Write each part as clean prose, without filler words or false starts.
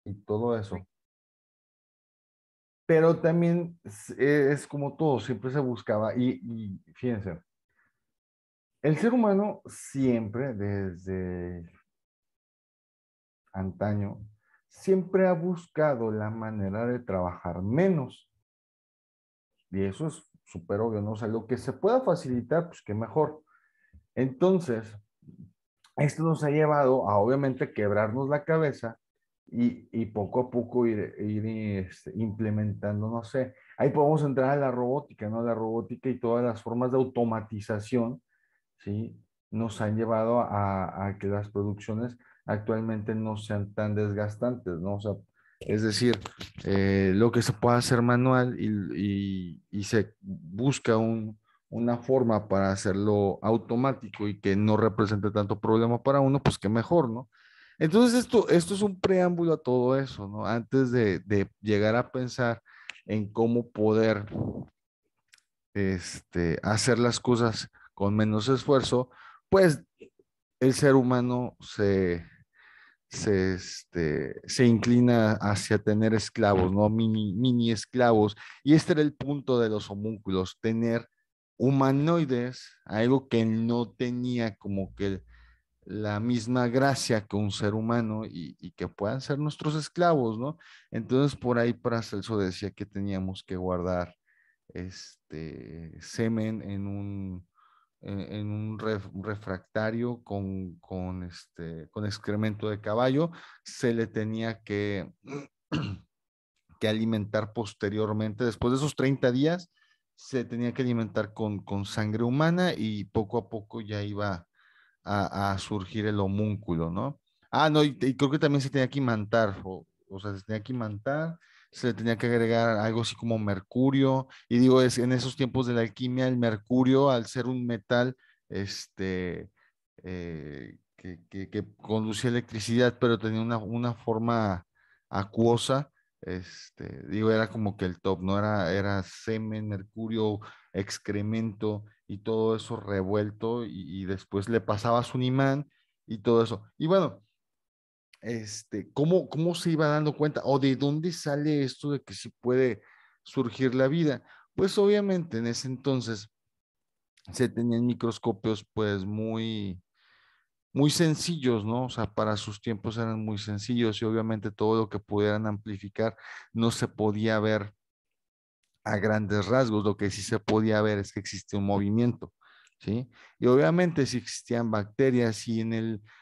y todo eso. Pero también es como todo, siempre se buscaba, y fíjense, el ser humano siempre, desde antaño, siempre ha buscado la manera de trabajar menos. Y eso es súper obvio, ¿no? O sea, lo que se pueda facilitar, pues qué mejor. Entonces, esto nos ha llevado a obviamente quebrarnos la cabeza y poco a poco ir implementando, no sé, ahí podemos entrar a la robótica, ¿no? La robótica y todas las formas de automatización, ¿sí? Nos han llevado a que las producciones actualmente no sean tan desgastantes, ¿no? O sea, es decir, lo que se puede hacer manual y se busca una forma para hacerlo automático y que no represente tanto problema para uno, pues qué mejor, ¿no? Entonces esto es un preámbulo a todo eso, ¿no? Antes de llegar a pensar en cómo poder hacer las cosas con menos esfuerzo, pues el ser humano se inclina hacia tener esclavos, ¿no? Mini esclavos. Y este era el punto de los homúnculos, tener humanoides, algo que no tenía como que la misma gracia que un ser humano y que puedan ser nuestros esclavos, ¿no? Entonces por ahí Paracelso decía que teníamos que guardar semen en un refractario con excremento de caballo, se le tenía que alimentar posteriormente, después de esos 30 días, se tenía que alimentar con sangre humana y poco a poco ya iba a surgir el homúnculo, ¿no? Ah, no, y creo que también se tenía que imantar, o sea, se tenía que imantar, se le tenía que agregar algo así como mercurio, y digo, es en esos tiempos de la alquimia, el mercurio, al ser un metal, que conducía electricidad, pero tenía una forma acuosa, digo, era como que el top, ¿no? Era semen, mercurio, excremento y todo eso revuelto y después le pasabas un imán y todo eso. Y bueno, ¿cómo se iba dando cuenta o de dónde sale esto de que sí puede surgir la vida? Pues obviamente en ese entonces se tenían microscopios pues muy sencillos, ¿no? O sea, para sus tiempos eran muy sencillos y obviamente todo lo que pudieran amplificar no se podía ver a grandes rasgos. Lo que sí se podía ver es que existía un movimiento, ¿sí? Y obviamente si existían bacterias y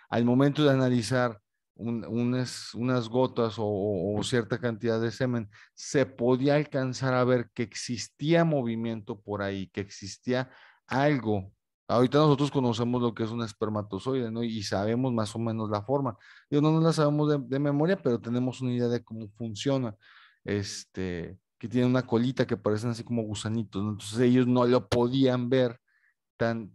al momento de analizar unas gotas o cierta cantidad de semen, se podía alcanzar a ver que existía movimiento por ahí, que existía algo. Ahorita nosotros conocemos lo que es un espermatozoide, ¿no? Y sabemos más o menos la forma. Yo no nos la sabemos de memoria, pero tenemos una idea de cómo funciona. Que tienen una colita que parecen así como gusanitos, ¿no? Entonces ellos no lo podían ver tan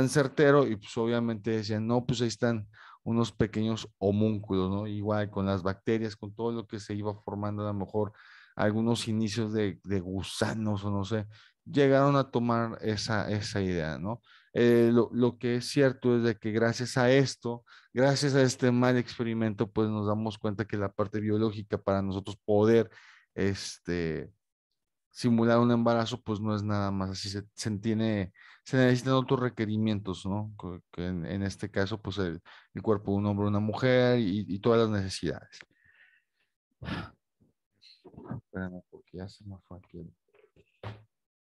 certero y pues obviamente decían, no, pues ahí están unos pequeños homúnculos, ¿no? Igual con las bacterias, con todo lo que se iba formando, a lo mejor algunos inicios de gusanos o no sé, llegaron a tomar esa idea, ¿no? Lo que es cierto es de que gracias a esto, gracias a este mal experimento, pues nos damos cuenta que la parte biológica para nosotros poder, este, simular un embarazo, pues no es nada más así, se necesitan otros requerimientos, ¿no? Que en este caso, pues el cuerpo de un hombre, una mujer y todas las necesidades. Espérame, porque ya se me fue aquí.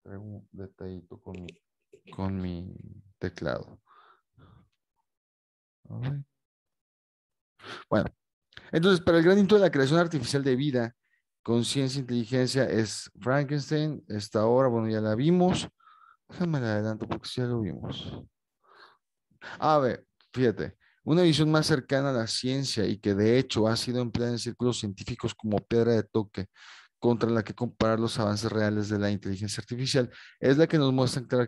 Traigo un detallito con mi teclado. Ay. Bueno, entonces, para el gran hito de la creación artificial de vida, conciencia, inteligencia, es Frankenstein. Esta obra, bueno, ya la vimos. Déjame la adelanto porque sí ya lo vimos. A ver, fíjate, una visión más cercana a la ciencia y que de hecho ha sido empleada en círculos científicos como piedra de toque contra la que comparar los avances reales de la inteligencia artificial, es la que nos muestra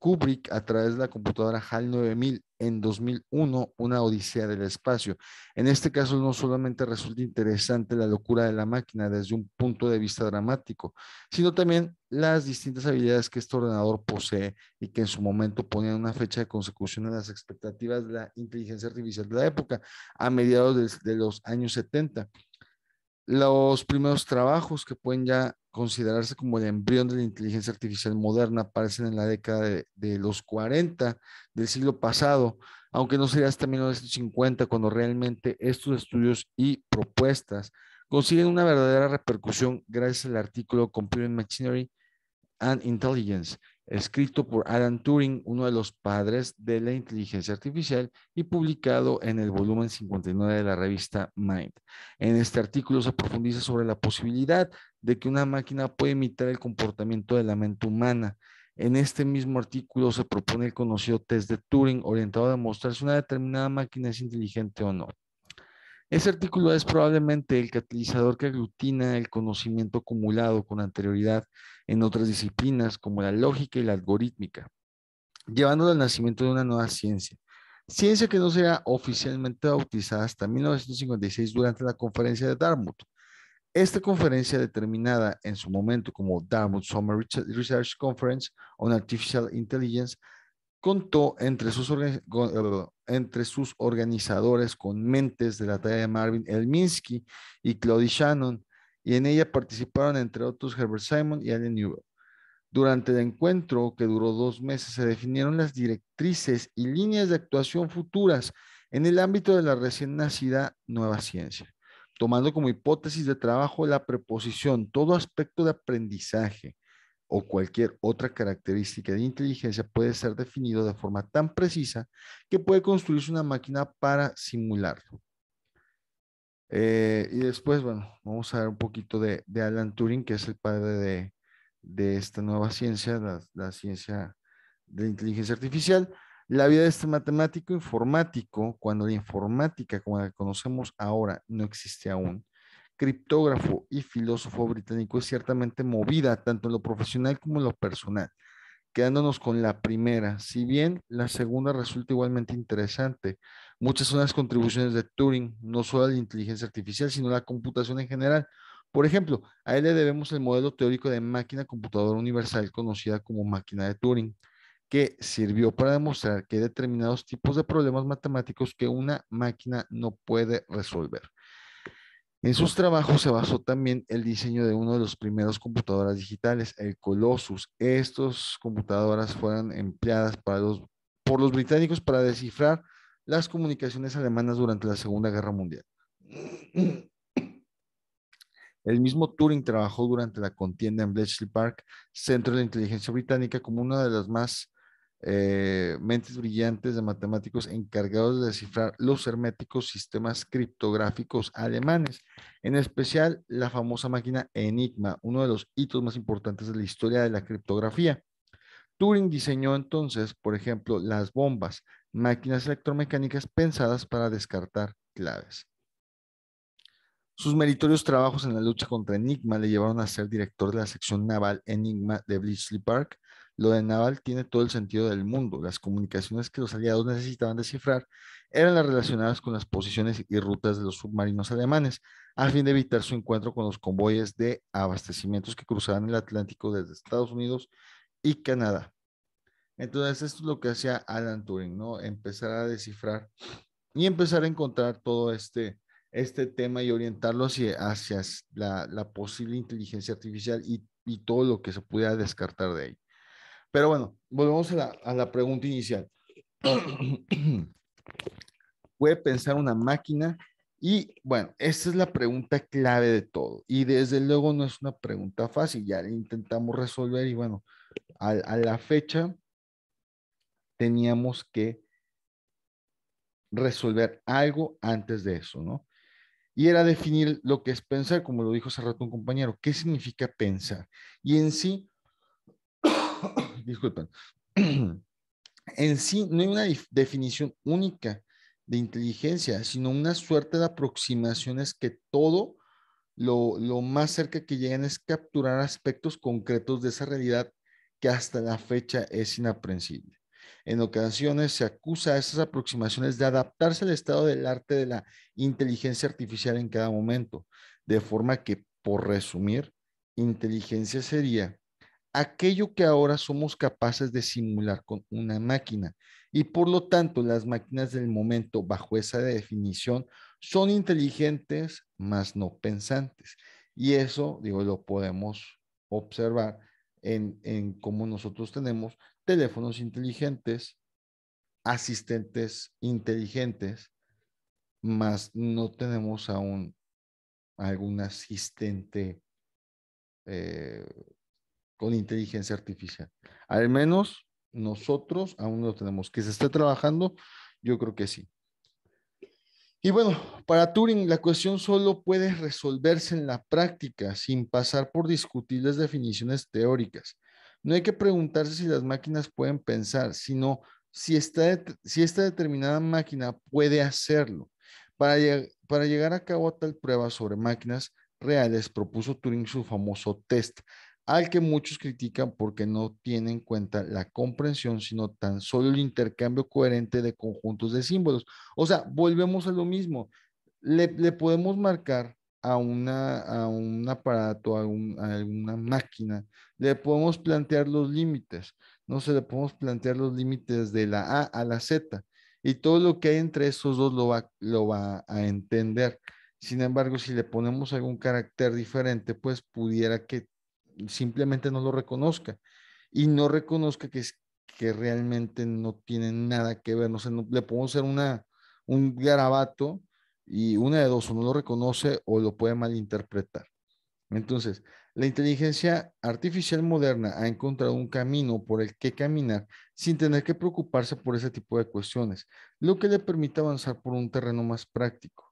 Kubrick a través de la computadora HAL 9000 en 2001, Una odisea del espacio. En este caso no solamente resulta interesante la locura de la máquina desde un punto de vista dramático, sino también las distintas habilidades que este ordenador posee y que en su momento ponían una fecha de consecución en las expectativas de la inteligencia artificial de la época, a mediados de los años 70. Los primeros trabajos que pueden ya considerarse como el embrión de la inteligencia artificial moderna aparecen en la década de los 40 del siglo pasado, aunque no sería hasta 1950 cuando realmente estos estudios y propuestas consiguen una verdadera repercusión gracias al artículo Computing Machinery and Intelligence, escrito por Alan Turing, uno de los padres de la inteligencia artificial, y publicado en el volumen 59 de la revista Mind. En este artículo se profundiza sobre la posibilidad de que una máquina pueda imitar el comportamiento de la mente humana. En este mismo artículo se propone el conocido test de Turing, orientado a demostrar si una determinada máquina es inteligente o no. Ese artículo es probablemente el catalizador que aglutina el conocimiento acumulado con anterioridad en otras disciplinas como la lógica y la algorítmica, llevándolo al nacimiento de una nueva ciencia. Ciencia que no será oficialmente bautizada hasta 1956 durante la conferencia de Dartmouth. Esta conferencia, determinada en su momento como Dartmouth Summer Research Conference on Artificial Intelligence, contó entre sus organizadores con mentes de la talla de Marvin L. Minsky y Claude Shannon, y en ella participaron entre otros Herbert Simon y Allen Newell. Durante el encuentro, que duró 2 meses, se definieron las directrices y líneas de actuación futuras en el ámbito de la recién nacida nueva ciencia, tomando como hipótesis de trabajo la preposición todo aspecto de aprendizaje o cualquier otra característica de inteligencia puede ser definido de forma tan precisa que puede construirse una máquina para simularlo. Y después, bueno, vamos a ver un poquito de Alan Turing, que es el padre de esta nueva ciencia, la ciencia de la inteligencia artificial. La vida de este matemático informático, cuando la informática, como la conocemos ahora, no existe aún, criptógrafo y filósofo británico, es ciertamente movida tanto en lo profesional como en lo personal, quedándonos con la primera, si bien la segunda resulta igualmente interesante. Muchas son las contribuciones de Turing, no solo a la inteligencia artificial, sino a la computación en general. Por ejemplo, a él le debemos el modelo teórico de máquina computadora universal conocida como máquina de Turing, que sirvió para demostrar que hay determinados tipos de problemas matemáticos que una máquina no puede resolver. En sus trabajos se basó también el diseño de uno de los primeros computadoras digitales, el Colossus. Estas computadoras fueron empleadas por los británicos para descifrar las comunicaciones alemanas durante la Segunda Guerra Mundial. El mismo Turing trabajó durante la contienda en Bletchley Park, centro de la inteligencia británica, como una de las más mentes brillantes de matemáticos encargados de descifrar los herméticos sistemas criptográficos alemanes, en especial la famosa máquina Enigma, uno de los hitos más importantes de la historia de la criptografía. Turing diseñó entonces, por ejemplo, las bombas, máquinas electromecánicas pensadas para descartar claves. Sus meritorios trabajos en la lucha contra Enigma le llevaron a ser director de la sección naval Enigma de Bletchley Park. Lo de naval tiene todo el sentido del mundo. Las comunicaciones que los aliados necesitaban descifrar eran las relacionadas con las posiciones y rutas de los submarinos alemanes, a fin de evitar su encuentro con los convoyes de abastecimientos que cruzaban el Atlántico desde Estados Unidos y Canadá. Entonces, esto es lo que hacía Alan Turing, ¿no? Empezar a descifrar y empezar a encontrar todo este tema y orientarlo hacia la posible inteligencia artificial y todo lo que se pudiera descartar de ahí. Pero bueno, volvemos a la pregunta inicial. ¿Puede pensar una máquina? Y bueno, esa es la pregunta clave de todo. Y desde luego no es una pregunta fácil, ya la intentamos resolver y bueno, a la fecha teníamos que resolver algo antes de eso, ¿no? Y era definir lo que es pensar, como lo dijo hace rato un compañero, ¿qué significa pensar? Y en sí, disculpen, en sí no hay una definición única de inteligencia, sino una suerte de aproximaciones que todo lo más cerca que llegan es capturar aspectos concretos de esa realidad que hasta la fecha es inaprensible. En ocasiones se acusa a esas aproximaciones de adaptarse al estado del arte de la inteligencia artificial en cada momento, de forma que, por resumir, inteligencia sería aquello que ahora somos capaces de simular con una máquina. Y por lo tanto, las máquinas del momento, bajo esa definición, son inteligentes, mas no pensantes. Y eso, digo, lo podemos observar en cómo nosotros tenemos teléfonos inteligentes, asistentes inteligentes, mas no tenemos aún algún asistente eh, con inteligencia artificial. Al menos nosotros aún no lo tenemos. Que se esté trabajando, yo creo que sí. Y bueno, para Turing la cuestión solo puede resolverse en la práctica sin pasar por discutibles definiciones teóricas. No hay que preguntarse si las máquinas pueden pensar, sino si esta determinada máquina puede hacerlo. Para llegar a cabo a tal prueba sobre máquinas reales, propuso Turing su famoso test, al que muchos critican porque no tiene en cuenta la comprensión, sino tan solo el intercambio coherente de conjuntos de símbolos. O sea, volvemos a lo mismo. Le podemos marcar a un aparato, a una máquina, le podemos plantear los límites. No se le podemos plantear los límites de la A a la Z. Y todo lo que hay entre esos dos lo va a entender. Sin embargo, si le ponemos algún carácter diferente, pues pudiera que simplemente no lo reconozca y no reconozca que realmente no tiene nada que ver. No sé, le podemos hacer un garabato y una de dos, o no lo reconoce o lo puede malinterpretar. Entonces, la inteligencia artificial moderna ha encontrado un camino por el que caminar sin tener que preocuparse por ese tipo de cuestiones, lo que le permite avanzar por un terreno más práctico.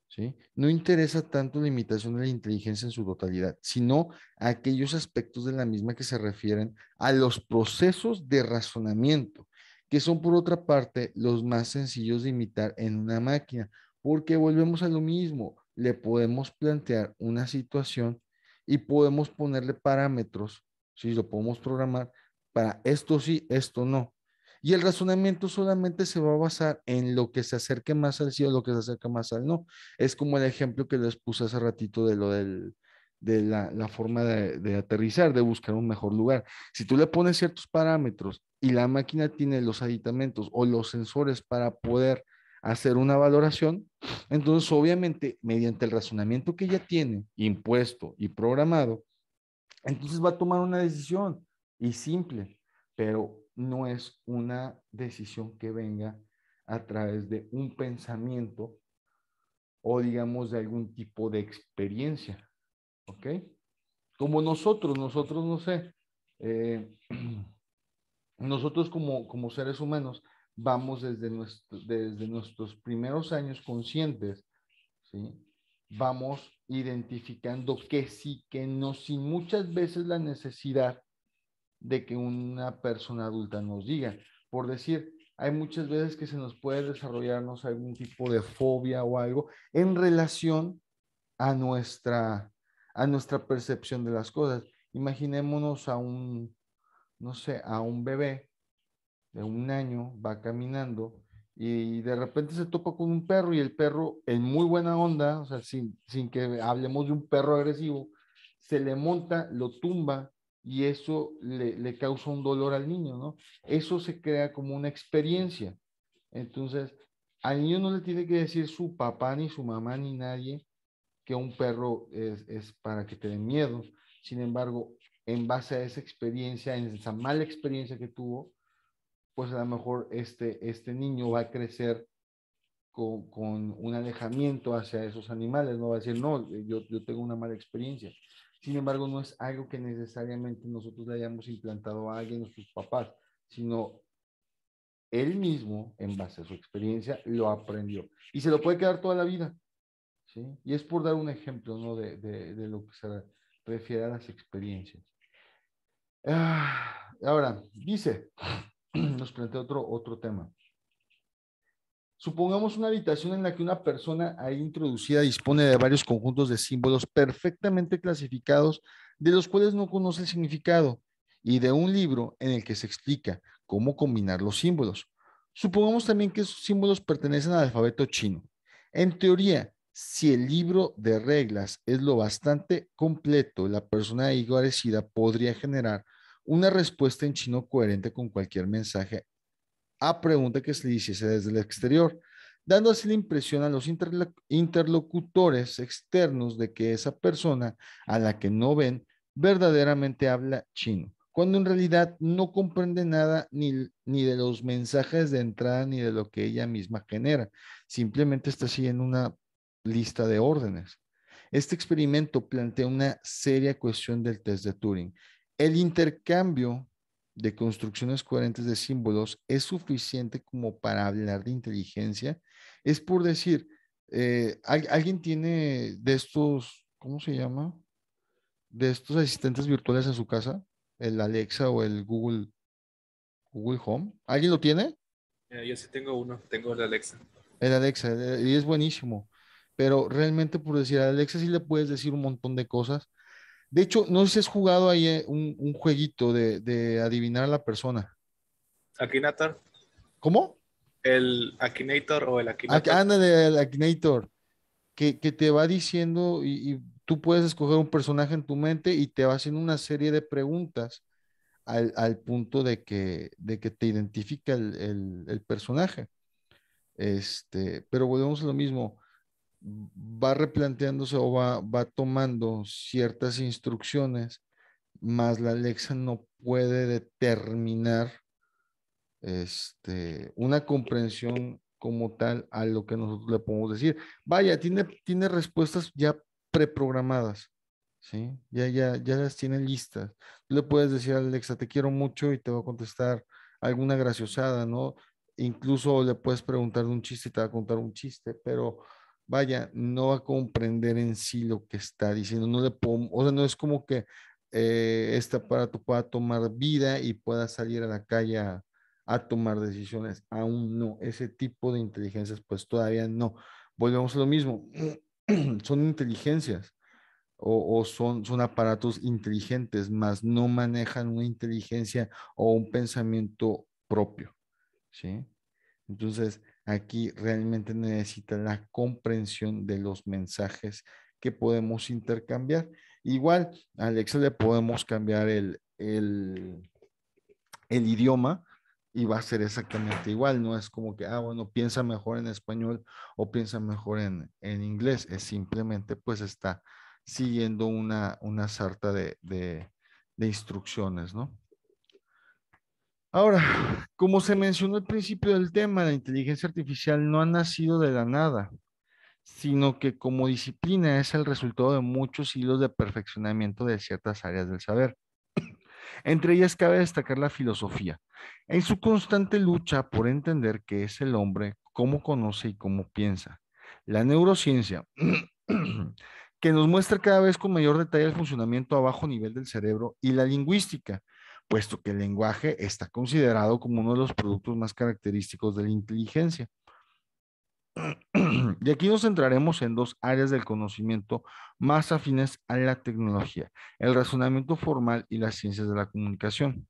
¿Sí? No interesa tanto la imitación de la inteligencia en su totalidad, sino aquellos aspectos de la misma que se refieren a los procesos de razonamiento, que son por otra parte los más sencillos de imitar en una máquina, porque volvemos a lo mismo, le podemos plantear una situación y podemos ponerle parámetros, si lo podemos programar para esto sí, esto no. Y el razonamiento solamente se va a basar en lo que se acerque más al sí o lo que se acerque más al no. Es como el ejemplo que les puse hace ratito de lo de la forma de aterrizar, de buscar un mejor lugar. Si tú le pones ciertos parámetros y la máquina tiene los aditamentos o los sensores para poder hacer una valoración, entonces obviamente mediante el razonamiento que ya tiene impuesto y programado, entonces va a tomar una decisión y simple, pero no es una decisión que venga a través de un pensamiento o digamos de algún tipo de experiencia, ¿ok? Como nosotros no sé, eh, nosotros como seres humanos vamos desde nuestros primeros años conscientes, ¿sí? Vamos identificando que sí, que no, sin muchas veces la necesidad de que una persona adulta nos diga. Por decir, hay muchas veces que se nos puede desarrollarnos algún tipo de fobia o algo en relación a a nuestra percepción de las cosas. Imaginémonos a no sé, a un bebé de un año, va caminando y de repente se topa con un perro y el perro en muy buena onda, o sea, sin que hablemos de un perro agresivo, se le monta, lo tumba y eso le causa un dolor al niño, ¿no? Eso se crea como una experiencia. Entonces, al niño no le tiene que decir su papá, ni su mamá, ni nadie que un perro es para que te den miedo. Sin embargo, en base a esa experiencia, en esa mala experiencia que tuvo, pues a lo mejor este niño va a crecer con un alejamiento hacia esos animales, no va a decir, no, yo tengo una mala experiencia. Sin embargo, no es algo que necesariamente nosotros le hayamos implantado a alguien, nuestros papás, sino él mismo, en base a su experiencia, lo aprendió. Y se lo puede quedar toda la vida, ¿sí? Y es por dar un ejemplo, ¿no? De lo que se refiere a las experiencias. Ahora, dice, nos plantea otro tema. Supongamos una habitación en la que una persona ahí introducida dispone de varios conjuntos de símbolos perfectamente clasificados, de los cuales no conoce el significado, y de un libro en el que se explica cómo combinar los símbolos. Supongamos también que esos símbolos pertenecen al alfabeto chino. En teoría, si el libro de reglas es lo bastante completo, la persona ahí agradecida podría generar una respuesta en chino coherente con cualquier mensaje a pregunta que se le hiciese desde el exterior, dando así la impresión a los interlocutores externos de que esa persona a la que no ven verdaderamente habla chino, cuando en realidad no comprende nada ni de los mensajes de entrada ni de lo que ella misma genera, simplemente está siguiendo una lista de órdenes. Este experimento plantea una seria cuestión del test de Turing. El intercambio de construcciones coherentes de símbolos es suficiente como para hablar de inteligencia. Es por decir, alguien tiene de estos, ¿cómo se llama? De estos asistentes virtuales en su casa, el Alexa o el Google Home. ¿Alguien lo tiene? Yo sí tengo uno, tengo el Alexa. El Alexa, y es buenísimo. Pero realmente, por decir, a Alexa sí le puedes decir un montón de cosas. De hecho, no sé si has jugado ahí un jueguito de adivinar a la persona. Akinator, ¿Cómo? el Akinator o el Akinator. Ándale, el Akinator, que te va diciendo y tú puedes escoger un personaje en tu mente y te va haciendo una serie de preguntas al punto de que te identifica el personaje. Pero volvemos a lo mismo, va replanteándose o va tomando ciertas instrucciones, más la Alexa no puede determinar una comprensión como tal a lo que nosotros le podemos decir. Vaya, tiene respuestas ya preprogramadas, ¿sí? Ya las tiene listas. Tú le puedes decir a Alexa, te quiero mucho y te va a contestar alguna graciosada, ¿no? Incluso le puedes preguntar de un chiste y te va a contar un chiste, pero vaya, no va a comprender en sí lo que está diciendo. No le puedo, o sea, no es como que este aparato pueda tomar vida y pueda salir a la calle a tomar decisiones. Aún no, ese tipo de inteligencias pues todavía no. Volvemos a lo mismo, son inteligencias o son aparatos inteligentes, más no manejan una inteligencia o un pensamiento propio, ¿sí? Entonces, aquí realmente necesita la comprensión de los mensajes que podemos intercambiar. Igual, a Alexa le podemos cambiar el idioma y va a ser exactamente igual. No es como que, bueno, piensa mejor en español o piensa mejor en inglés. Es simplemente, pues, está siguiendo una sarta de instrucciones, ¿no? Ahora, como se mencionó al principio del tema, la inteligencia artificial no ha nacido de la nada, sino que como disciplina es el resultado de muchos hilos de perfeccionamiento de ciertas áreas del saber. Entre ellas cabe destacar la filosofía, en su constante lucha por entender qué es el hombre, cómo conoce y cómo piensa. La neurociencia, que nos muestra cada vez con mayor detalle el funcionamiento a bajo nivel del cerebro, y la lingüística, puesto que el lenguaje está considerado como uno de los productos más característicos de la inteligencia. Y aquí nos centraremos en dos áreas del conocimiento más afines a la tecnología, el razonamiento formal y las ciencias de la comunicación.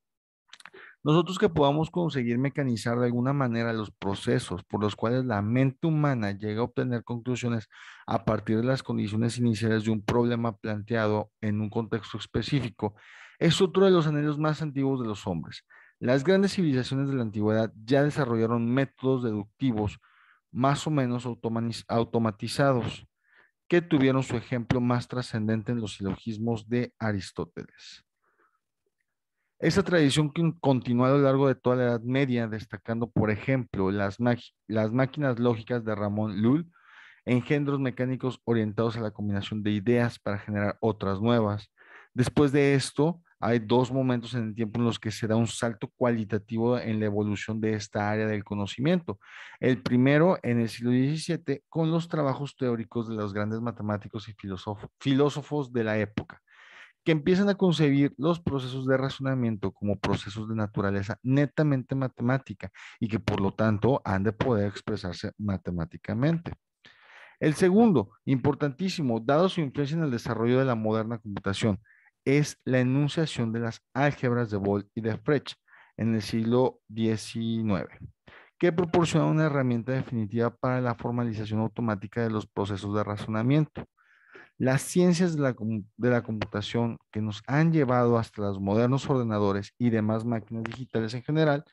Nosotros que podamos conseguir mecanizar de alguna manera los procesos por los cuales la mente humana llega a obtener conclusiones a partir de las condiciones iniciales de un problema planteado en un contexto específico, es otro de los anhelos más antiguos de los hombres. Las grandes civilizaciones de la antigüedad ya desarrollaron métodos deductivos más o menos automatizados que tuvieron su ejemplo más trascendente en los silogismos de Aristóteles. Esa tradición que continúa a lo largo de toda la Edad Media, destacando, por ejemplo, las máquinas lógicas de Ramón Lull, engendros mecánicos orientados a la combinación de ideas para generar otras nuevas. Después de esto, hay dos momentos en el tiempo en los que se da un salto cualitativo en la evolución de esta área del conocimiento. El primero en el siglo XVII, con los trabajos teóricos de los grandes matemáticos y filósofos de la época que empiezan a concebir los procesos de razonamiento como procesos de naturaleza netamente matemática y que por lo tanto han de poder expresarse matemáticamente. El segundo, importantísimo, dado su influencia en el desarrollo de la moderna computación, es la enunciación de las álgebras de Boole y de Frege en el siglo XIX, que proporciona una herramienta definitiva para la formalización automática de los procesos de razonamiento. Las ciencias de la computación que nos han llevado hasta los modernos ordenadores y demás máquinas digitales en general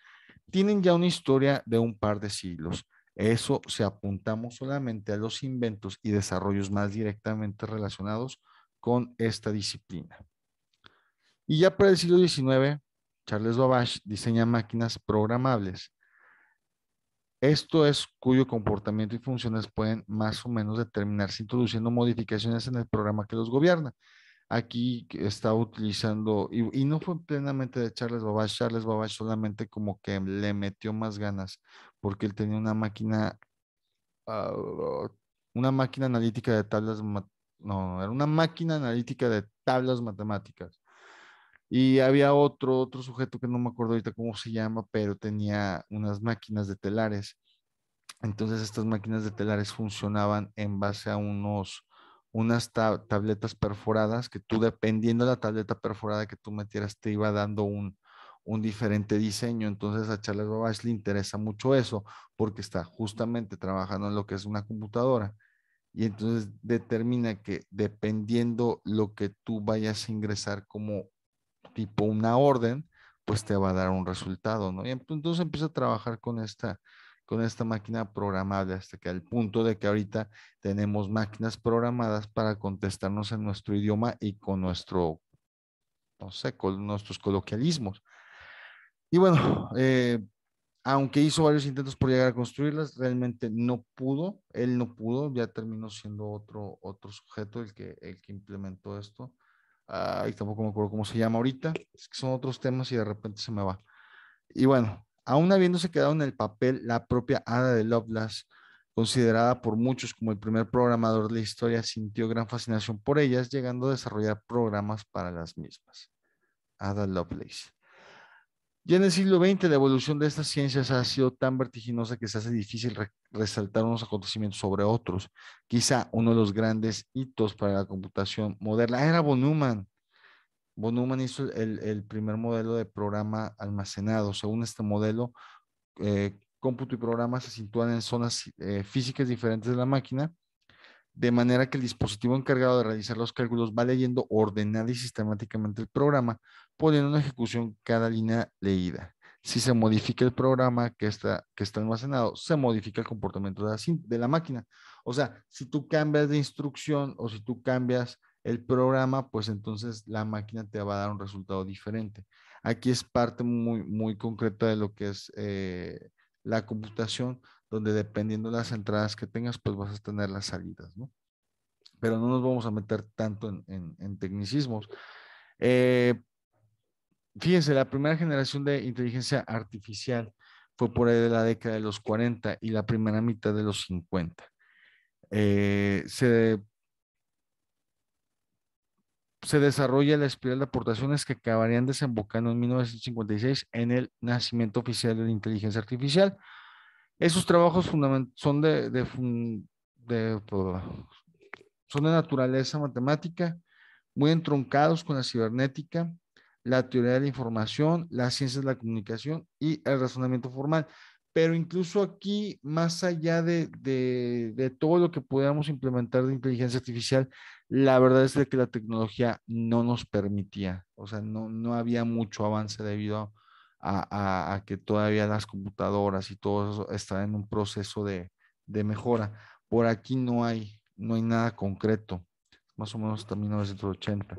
tienen ya una historia de un par de siglos. Eso si apuntamos solamente a los inventos y desarrollos más directamente relacionados con esta disciplina. Y ya para el siglo XIX, Charles Babbage diseña máquinas programables. Esto es cuyo comportamiento y funciones pueden más o menos determinarse introduciendo modificaciones en el programa que los gobierna. Aquí está utilizando, y no fue plenamente de Charles Babbage solamente como que le metió más ganas, porque él tenía una máquina analítica de tablas, no, era una máquina analítica de tablas matemáticas. Y había otro sujeto que no me acuerdo ahorita cómo se llama, pero tenía unas máquinas de telares. Entonces estas máquinas de telares funcionaban en base a unas tabletas perforadas que tú, dependiendo de la tableta perforada que tú metieras, te iba dando un diferente diseño. Entonces a Charles Babbage le interesa mucho eso porque está justamente trabajando en lo que es una computadora. Y entonces determina que dependiendo lo que tú vayas a ingresar como tipo una orden, pues te va a dar un resultado, ¿no? Y entonces empieza a trabajar con esta máquina programable hasta que al punto de que ahorita tenemos máquinas programadas para contestarnos en nuestro idioma y con nuestro, no sé, con nuestros coloquialismos. Y bueno, aunque hizo varios intentos por llegar a construirlas, realmente no pudo, él no pudo, ya terminó siendo otro sujeto el que implementó esto. Y tampoco me acuerdo cómo se llama ahorita, es que son otros temas y de repente se me va. Y bueno, aún habiéndose quedado en el papel, la propia Ada de Lovelace, considerada por muchos como el primer programador de la historia, sintió gran fascinación por ellas, llegando a desarrollar programas para las mismas. Ada Lovelace. Ya en el siglo XX, la evolución de estas ciencias ha sido tan vertiginosa que se hace difícil resaltar unos acontecimientos sobre otros. Quizá uno de los grandes hitos para la computación moderna era von Neumann. Von Neumann hizo el primer modelo de programa almacenado. Según este modelo, cómputo y programa se sitúan en zonas físicas diferentes de la máquina, de manera que el dispositivo encargado de realizar los cálculos va leyendo ordenada y sistemáticamente el programa, poniendo en ejecución cada línea leída. Si se modifica el programa que está almacenado, se modifica el comportamiento de la máquina. O sea, si tú cambias de instrucción o si tú cambias el programa, pues entonces la máquina te va a dar un resultado diferente. Aquí es parte muy concreta de lo que es la computación, donde dependiendo de las entradas que tengas, pues vas a tener las salidas, ¿no? Pero no nos vamos a meter tanto en tecnicismos. Eh, Fíjense, la primera generación de inteligencia artificial fue por ahí de la década de los 40 y la primera mitad de los 50. Eh, se, Se desarrolla la espiral de aportaciones que acabarían desembocando en 1956 en el nacimiento oficial de la inteligencia artificial. Esos trabajos son de naturaleza matemática, muy entroncados con la cibernética, la teoría de la información, las ciencias de la comunicación y el razonamiento formal. Pero incluso aquí, más allá de todo lo que podamos implementar de inteligencia artificial, la verdad es de que la tecnología no nos permitía, o sea, no había mucho avance debido a que todavía las computadoras y todo eso está en un proceso de mejora. Por aquí no hay nada concreto, más o menos hasta 1980.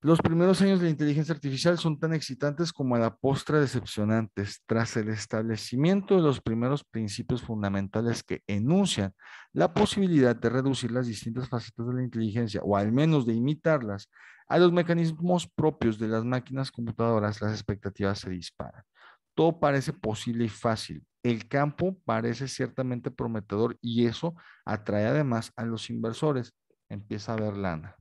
Los primeros años de la inteligencia artificial son tan excitantes como a la postre decepcionantes. Tras el establecimiento de los primeros principios fundamentales que enuncian la posibilidad de reducir las distintas facetas de la inteligencia, o al menos de imitarlas, a los mecanismos propios de las máquinas computadoras, las expectativas se disparan. Todo parece posible y fácil. El campo parece ciertamente prometedor y eso atrae además a los inversores. Empieza a haber lana.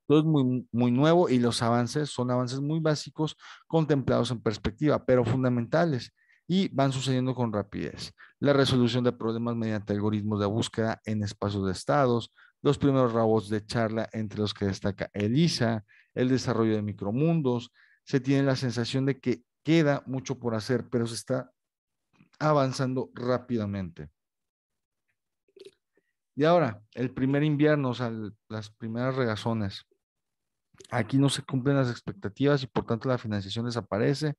Todo es muy nuevo y los avances son avances muy básicos contemplados en perspectiva, pero fundamentales y van sucediendo con rapidez. La resolución de problemas mediante algoritmos de búsqueda en espacios de estados, los primeros robots de charla, entre los que destaca ELIZA, el desarrollo de micromundos. Se tiene la sensación de que queda mucho por hacer, pero se está avanzando rápidamente. Y ahora, el primer invierno, o sea, las primeras regazones. Aquí no se cumplen las expectativas y por tanto la financiación desaparece.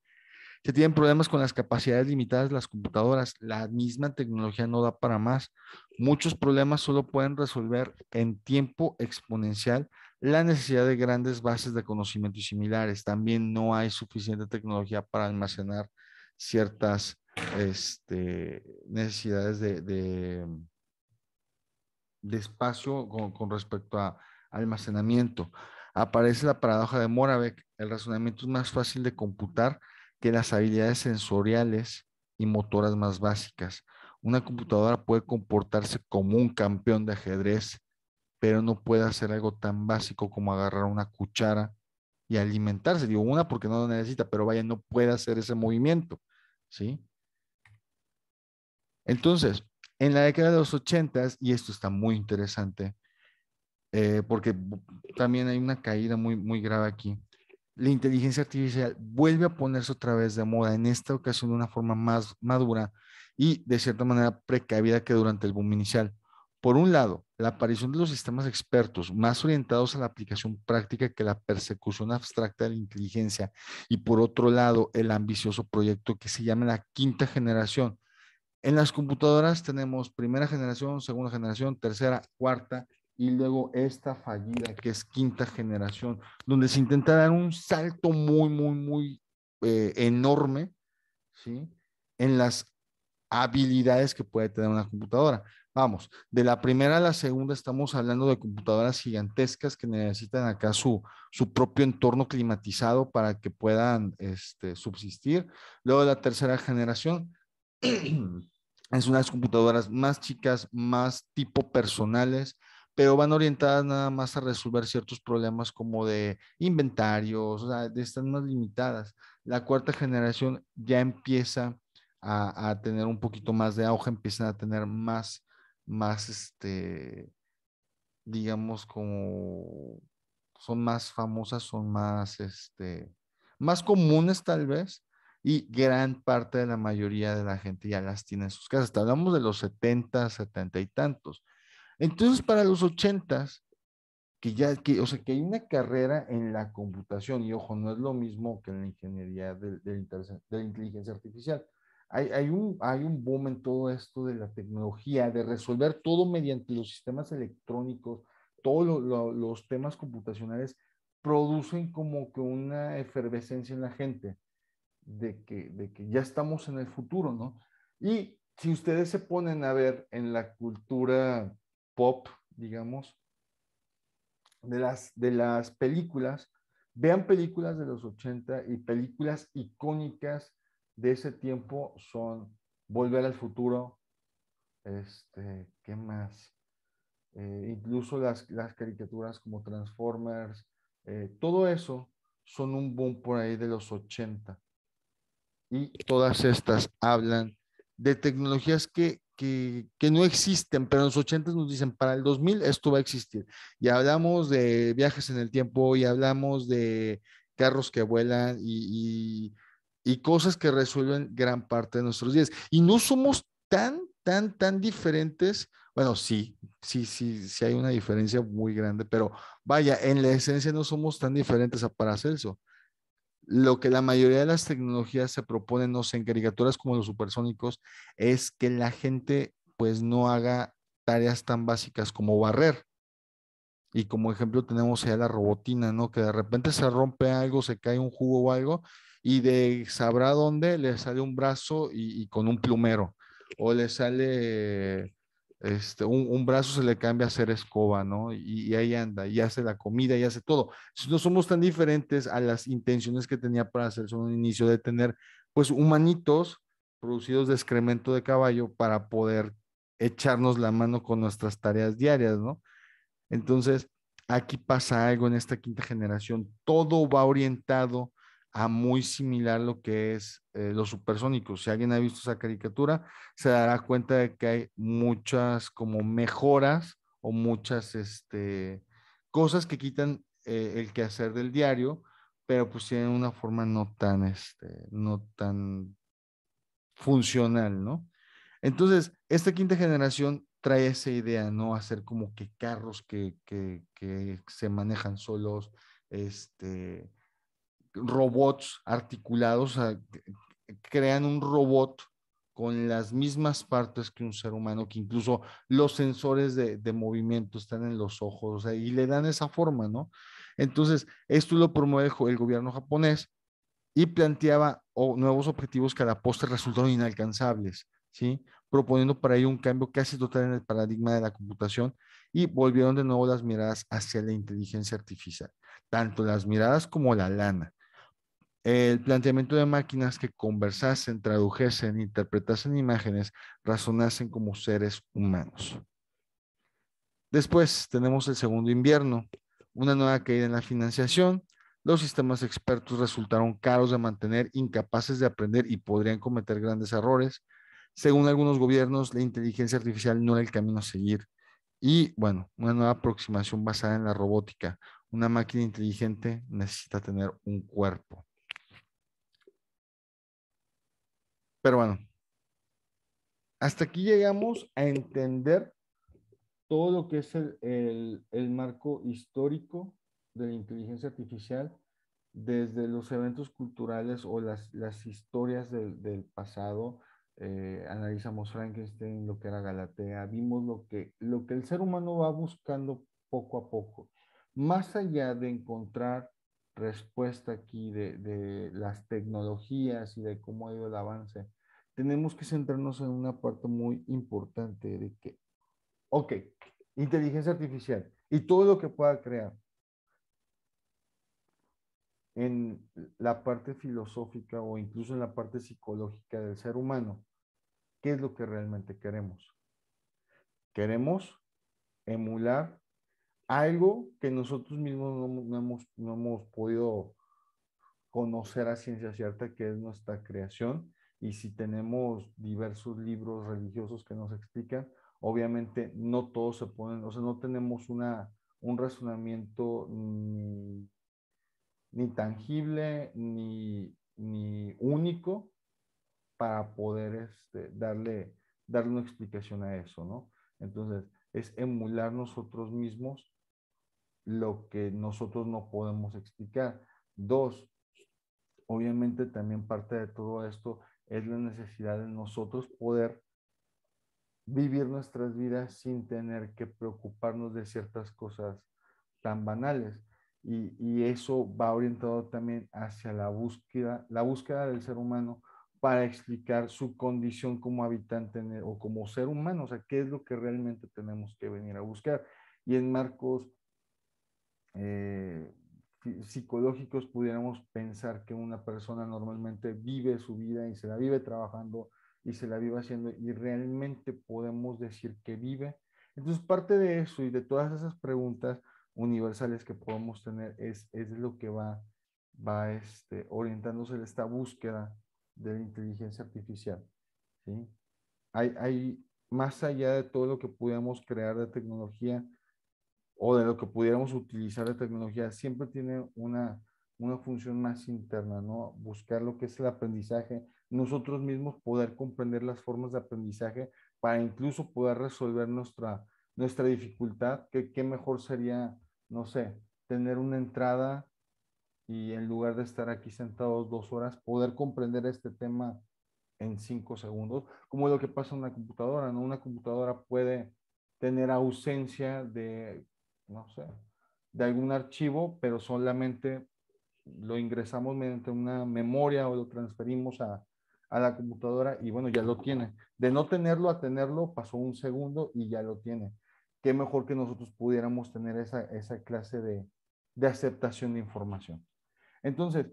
Se tienen problemas con las capacidades limitadas de las computadoras. La misma tecnología no da para más. Muchos problemas solo pueden resolver en tiempo exponencial la necesidad de grandes bases de conocimiento y similares. También no hay suficiente tecnología para almacenar ciertas necesidades de espacio con respecto a almacenamiento. Aparece la paradoja de Moravec. El razonamiento es más fácil de computar que las habilidades sensoriales y motoras más básicas. Una computadora puede comportarse como un campeón de ajedrez, pero no puede hacer algo tan básico como agarrar una cuchara y alimentarse. Digo, una porque no lo necesita, pero vaya, no puede hacer ese movimiento, ¿sí? Entonces, en la década de los ochentas, y esto está muy interesante, porque también hay una caída muy, muy grave aquí. La inteligencia artificial vuelve a ponerse otra vez de moda, en esta ocasión de una forma más madura y de cierta manera precavida que durante el boom inicial. Por un lado, la aparición de los sistemas expertos más orientados a la aplicación práctica que la persecución abstracta de la inteligencia, y por otro lado, el ambicioso proyecto que se llama la quinta generación. En las computadoras tenemos primera generación, segunda generación, tercera, cuarta y luego esta fallida que es quinta generación, donde se intenta dar un salto muy, muy, muy enorme, ¿sí? En las habilidades que puede tener una computadora. Vamos, de la primera a la segunda estamos hablando de computadoras gigantescas que necesitan acá su propio entorno climatizado para que puedan subsistir. Luego de la tercera generación, es unas computadoras más chicas, más tipo personales, pero van orientadas nada más a resolver ciertos problemas como de inventarios, o sea, están más limitadas. La cuarta generación ya empieza a tener un poquito más de auge, empiezan a tener más, digamos, como son más famosas, son más comunes tal vez, y gran parte de la mayoría de la gente ya las tiene en sus casas. Hablamos de los 70, 70 y tantos. Entonces, para los 80, o sea, que hay una carrera en la computación, y ojo, no es lo mismo que en la ingeniería de la inteligencia artificial. Hay un boom en todo esto de la tecnología, de resolver todo mediante los sistemas electrónicos, todos los temas computacionales producen como que una efervescencia en la gente de que ya estamos en el futuro, ¿no? Y si ustedes se ponen a ver en la cultura pop, digamos, de las películas, vean películas de los 80 y películas icónicas de ese tiempo son Volver al Futuro, ¿qué más? Incluso las caricaturas como Transformers, todo eso son un boom por ahí de los 80 y todas estas hablan de tecnologías que no existen, pero en los 80 nos dicen, para el 2000 esto va a existir. Y hablamos de viajes en el tiempo y hablamos de carros que vuelan y cosas que resuelven gran parte de nuestros días. Y no somos tan, tan, tan diferentes. Bueno, sí, sí, sí, sí hay una diferencia muy grande, pero vaya, en la esencia no somos tan diferentes a Paracelso. Lo que la mayoría de las tecnologías se proponen, no sé, en caricaturas como los supersónicos, es que la gente pues no haga tareas tan básicas como barrer. Y como ejemplo tenemos ya la robotina, ¿no? Que de repente se rompe algo, se cae un jugo o algo, y de sabrá dónde le sale un brazo y con un plumero. O le sale un brazo, se le cambia a hacer escoba, ¿no? Y ahí anda, y hace la comida, y hace todo. Entonces, no somos tan diferentes a las intenciones que tenía para hacerse un inicio de tener, pues, humanitos producidos de excremento de caballo para poder echarnos la mano con nuestras tareas diarias, ¿no? Entonces, aquí pasa algo en esta quinta generación. Todo va orientado a muy similar lo que es los supersónicos. Si alguien ha visto esa caricatura, se dará cuenta de que hay muchas como mejoras o muchas cosas que quitan el quehacer del diario, pero pues tienen una forma no tan funcional, ¿no? Entonces, esta quinta generación trae esa idea, ¿no? Hacer como que carros que se manejan solos, robots articulados, o sea, crean un robot con las mismas partes que un ser humano, que incluso los sensores de movimiento están en los ojos, o sea, y le dan esa forma, ¿no? Entonces, esto lo promueve el gobierno japonés y planteaba nuevos objetivos que a la postre resultaron inalcanzables, ¿sí? Proponiendo para ello un cambio casi total en el paradigma de la computación y volvieron de nuevo las miradas hacia la inteligencia artificial, tanto las miradas como la lana. El planteamiento de máquinas que conversasen, tradujesen, interpretasen imágenes, razonasen como seres humanos. Después tenemos el segundo invierno, una nueva caída en la financiación. Los sistemas expertos resultaron caros de mantener, incapaces de aprender y podrían cometer grandes errores. Según algunos gobiernos, la inteligencia artificial no era el camino a seguir. Y bueno, una nueva aproximación basada en la robótica. Una máquina inteligente necesita tener un cuerpo. Pero bueno, hasta aquí llegamos a entender todo lo que es el marco histórico de la inteligencia artificial, desde los eventos culturales o las historias del pasado. Analizamos Frankenstein, lo que era Galatea, vimos lo que el ser humano va buscando poco a poco. Más allá de encontrar respuesta aquí de las tecnologías y de cómo ha ido el avance, tenemos que centrarnos en una parte muy importante de que, ok, inteligencia artificial y todo lo que pueda crear en la parte filosófica o incluso en la parte psicológica del ser humano, ¿qué es lo que realmente queremos? Queremos emular algo que nosotros mismos no hemos podido conocer a ciencia cierta, que es nuestra creación. Y si tenemos diversos libros religiosos que nos explican, obviamente no todos se ponen, o sea, no tenemos un razonamiento ni tangible ni único para poder darle una explicación a eso, ¿no? Entonces, es emular nosotros mismos lo que nosotros no podemos explicar. Dos, obviamente también parte de todo esto es la necesidad de nosotros poder vivir nuestras vidas sin tener que preocuparnos de ciertas cosas tan banales. Y eso va orientado también hacia la búsqueda del ser humano para explicar su condición como habitante o como ser humano, o sea, qué es lo que realmente tenemos que venir a buscar. Y en marcos eh, psicológicos pudiéramos pensar que una persona normalmente vive su vida y se la vive trabajando y se la vive haciendo y realmente podemos decir que vive. Entonces, parte de eso y de todas esas preguntas universales que podemos tener es lo que va orientándose en esta búsqueda de la inteligencia artificial, ¿sí? Más allá de todo lo que pudiéramos crear de tecnología, o de lo que pudiéramos utilizar de tecnología, siempre tiene una función más interna, ¿no? Buscar lo que es el aprendizaje, nosotros mismos poder comprender las formas de aprendizaje para incluso poder resolver nuestra dificultad, que qué mejor sería, no sé, tener una entrada y en lugar de estar aquí sentados 2 horas, poder comprender este tema en 5 segundos, como lo que pasa en una computadora, ¿no? Una computadora puede tener ausencia no sé, de algún archivo, pero solamente lo ingresamos mediante una memoria o lo transferimos a la computadora y bueno, ya lo tiene. De no tenerlo a tenerlo, pasó un segundo y ya lo tiene. Qué mejor que nosotros pudiéramos tener esa clase de aceptación de información. Entonces,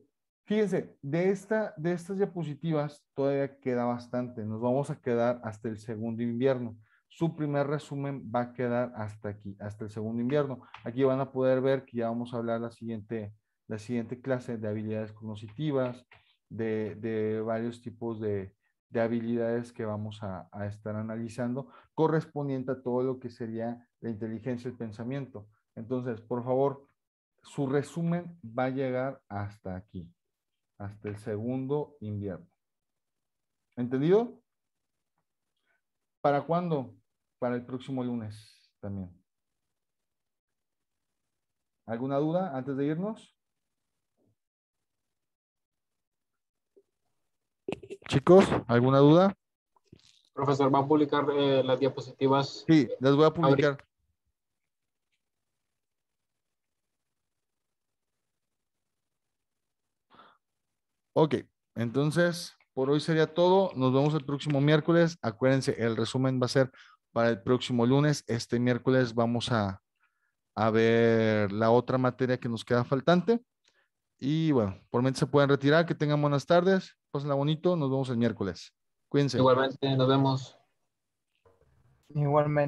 fíjense, de estas diapositivas todavía queda bastante. Nos vamos a quedar hasta el segundo invierno. Su primer resumen va a quedar hasta aquí, hasta el segundo invierno. Aquí van a poder ver que ya vamos a hablar la siguiente clase de habilidades cognitivas, de varios tipos de habilidades que vamos a estar analizando, correspondiente a todo lo que sería la inteligencia y el pensamiento. Entonces, por favor, su resumen va a llegar hasta aquí, hasta el segundo invierno. ¿Entendido? ¿Para cuándo? Para el próximo lunes también. ¿Alguna duda antes de irnos? Chicos, ¿alguna duda? Profesor, ¿va a publicar las diapositivas? Sí, las voy a publicar. Ok, entonces por hoy sería todo. Nos vemos el próximo miércoles. Acuérdense, el resumen va a ser para el próximo lunes. Este miércoles vamos a ver la otra materia que nos queda faltante. Y bueno, por mente se pueden retirar. Que tengan buenas tardes. Pásenla bonito. Nos vemos el miércoles. Cuídense. Igualmente, nos vemos. Igualmente.